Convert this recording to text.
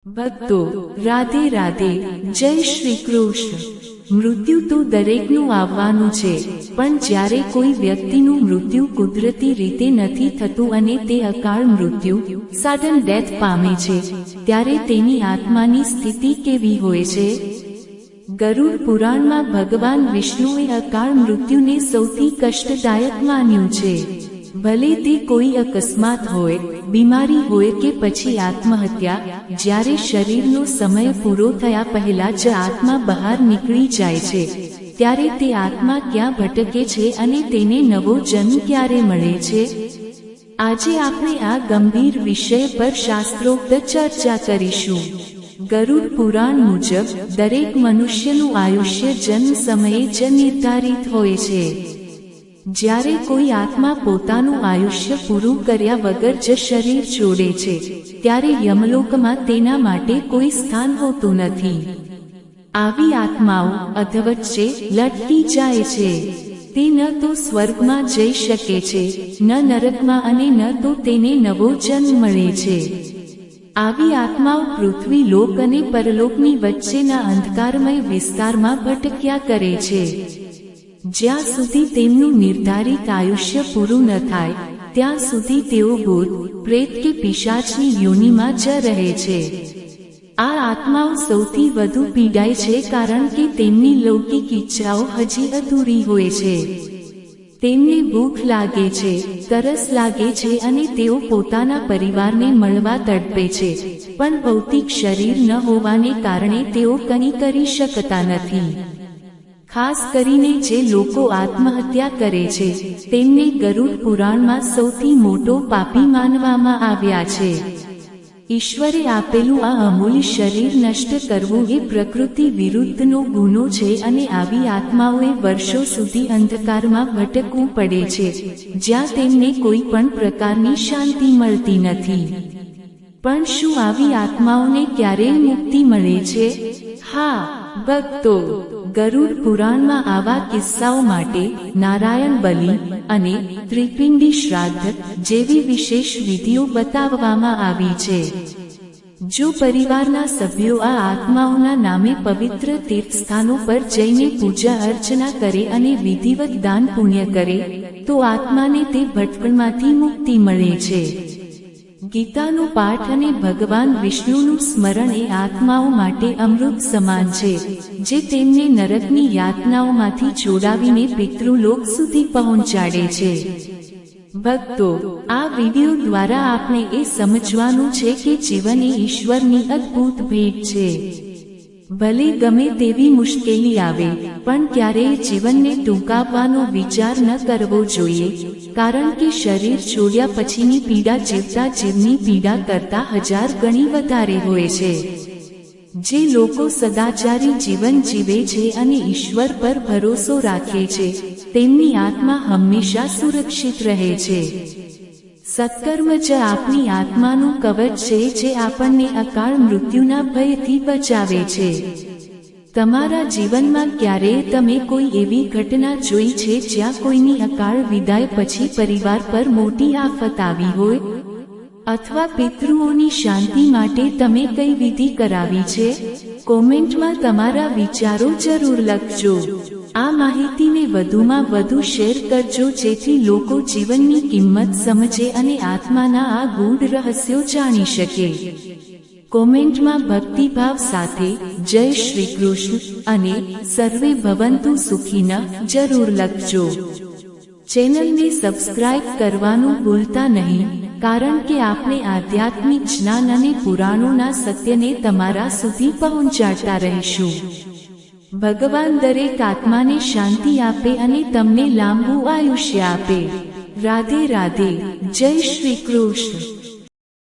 ભક્તો રાધે રાધે, જય શ્રી કૃષ્ણ। મૃત્યુ તો દરેકનું આવવાનું છે, પણ જ્યારે કોઈ વ્યક્તિનું મૃત્યુ કુદરતી રીતે નથી થતું અને તે અકાળ મૃત્યુ સડન ડેથ પામે છે, ત્યારે તેની આત્માની સ્થિતિ કેવી હોય છે? ગરુડ પુરાણમાં ભગવાન વિષ્ણુએ અકાળ મૃત્યુને સૌથી કષ્ટદાયક માન્યું છે। ભલે તે કોઈ અકસ્માત હોય, બીમારી હોય કે પછી આત્મહત્યા, જ્યારે શરીરનો સમય પૂરો થયા પહેલા જ આત્મા બહાર નીકળી જાય છે, ત્યારે તે આત્મા ક્યાં ભટકે છે અને તેને નવો જન્મ ક્યારે મળે છે? આજે આપણે આ ગંભીર વિષય પર શાસ્ત્રોક્ત ચર્ચા કરીશું। ગરુડ પુરાણ મુજબ દરેક મનુષ્યનું આયુષ્ય જન્મ સમયે જ નિર્ધારિત હોય છે। જ્યારે કોઈ આત્મા પોતાનું આયુષ્ય પૂરું કર્યા વગર જ શરીર છોડે છે, ત્યારે યમલોકમાં તેના માટે કોઈ સ્થાન હોતું નથી। આવી આત્માઓ અધવચ્ચે લટકી જાય છે। તે ન તો સ્વર્ગમાં જઈ શકે છે, ન નરકમાં, અને ન તો તેને નવો જન્મ મળે છે। આવી આત્માઓ પૃથ્વી લોક અને પરલોકની વચ્ચેના અંધકારમય વિસ્તારમાં ભટક્યા કરે છે। જ્યાં સુધી તેમનું નિર્ધારિત આયુષ્ય પૂરું ન થાય, ત્યાં સુધી તેઓ ભૂત, પ્રેત કે પિશાચની યોનિમાં જ રહે છે। આ આત્માઓ સૌથી વધુ પીડાય છે, કારણ કે તેમની લૌકિક ઈચ્છાઓ હજી અધૂરી હોય છે। તેમને ભૂખ લાગે છે, તરસ લાગે છે અને તેઓ પોતાના પરિવારને મળવા તડપે છે, પણ ભૌતિક શરીર ન હોવાને કારણે તેઓ કંઈ કરી શકતા નથી। ખાસ કરીને જે લોકો આત્મહત્યા કરે છે, તેમને ગરુડ પુરાણમાં સૌથી મોટો પાપી માનવામાં આવ્યા છે। ઈશ્વરે આપેલું આ અમૂલ્ય શરીર નષ્ટ કરવું એ પ્રકૃતિ વિરુદ્ધનો ગુનો છે, અને આવી આત્માઓએ વર્ષો સુધી અંધકારમાં ભટકવું પડે છે, જ્યાં તેમને કોઈ પણ પ્રકારની શાંતિ મળતી નથી। પણ શું આવી આત્માઓને ક્યારેય મુક્તિ મળે છે? હા ભક્તો, ગરુડ પુરાણમાં આવા કિસ્સાઓ માટે નારાયણ બલિ અને ત્રિપિંડી શ્રાદ્ધ જેવી વિશેષ વિધિઓ બતાવવામાં આવી છે। જો પરિવારના સભ્યો આ આત્માઓના નામે પવિત્ર તીર્થસ્થાનો પર જઈને પૂજા અર્ચના કરે અને વિધિવત દાન પુણ્ય કરે, તો આત્માને તે ભટકણમાંથી મુક્તિ મળે છે। ગીતાનો પાઠ અને ભગવાન વિષ્ણુનું સ્મરણ એ આત્માઓ માટે અમૃત સમાન છે, જે તેમને નરકની યાતનાઓમાંથી છોડાવીને પિતૃલોક સુધી પહોંચાડે છે। ભક્તો, આ વિડિયો દ્વારા આપણે એ સમજવાનું છે કે જીવન એ ઈશ્વરની અદ્ભુત ભેટ છે। ભલે ગમે તેવી મુશ્કેલી આવે, પણ ક્યારેય જીવનને ટૂંકાવવાનો વિચાર ન કરવો જોઈએ, કારણ કે શરીર છોડ્યા પછીની પીડા જીવતા જીવની પીડા કરતાં 1000 ગણી વધારે હોય છે। જે લોકો સદાચારી જીવન જીવે છે અને ઈશ્વર પર ભરોસો રાખે છે, તેમની આત્મા હંમેશા સુરક્ષિત રહે છે। સત્કર્મ જ આપની આત્માનું કવચ છે, જે આપણને અકાળ મૃત્યુના ભયથી બચાવે છે। તમારા જીવનમાં ક્યારેય તમે કોઈ એવી ઘટના જોઈ છે જ્યાં કોઈની અકાળ વિદાય પછી પરિવાર પર મોટી આફત આવી હોય? અથવા પિતૃઓની શાંતિ માટે તમે કઈ વિધિ કરાવી છે? કોમેન્ટમાં તમારા વિચારો જરૂર લખજો। આ માહિતીને વધુમાં વધુ શેર કરજો, જેથી લોકો જીવનની કિંમત સમજે અને આત્માના આ ગૂઢ રહસ્યો જાણી શકે। કોમેન્ટમાં ભક્તિભાવ સાથે જય શ્રી કૃષ્ણ અને સર્વે ભવંતુ સુખીના જરૂર લખજો। ચેનલને સબસ્ક્રાઇબ કરવાનું ભૂલતા નહીં, કારણ કે આપણે આધ્યાત્મિક જ્ઞાન અને પુરાણોના સત્યને તમારા સુધી પહોંચાડતા રહીશું। ભગવાન દરેક આત્માને શાંતિ આપે અને તમને લાંબુ આયુષ્ય આપે। રાધે રાધે, જય શ્રી કૃષ્ણ।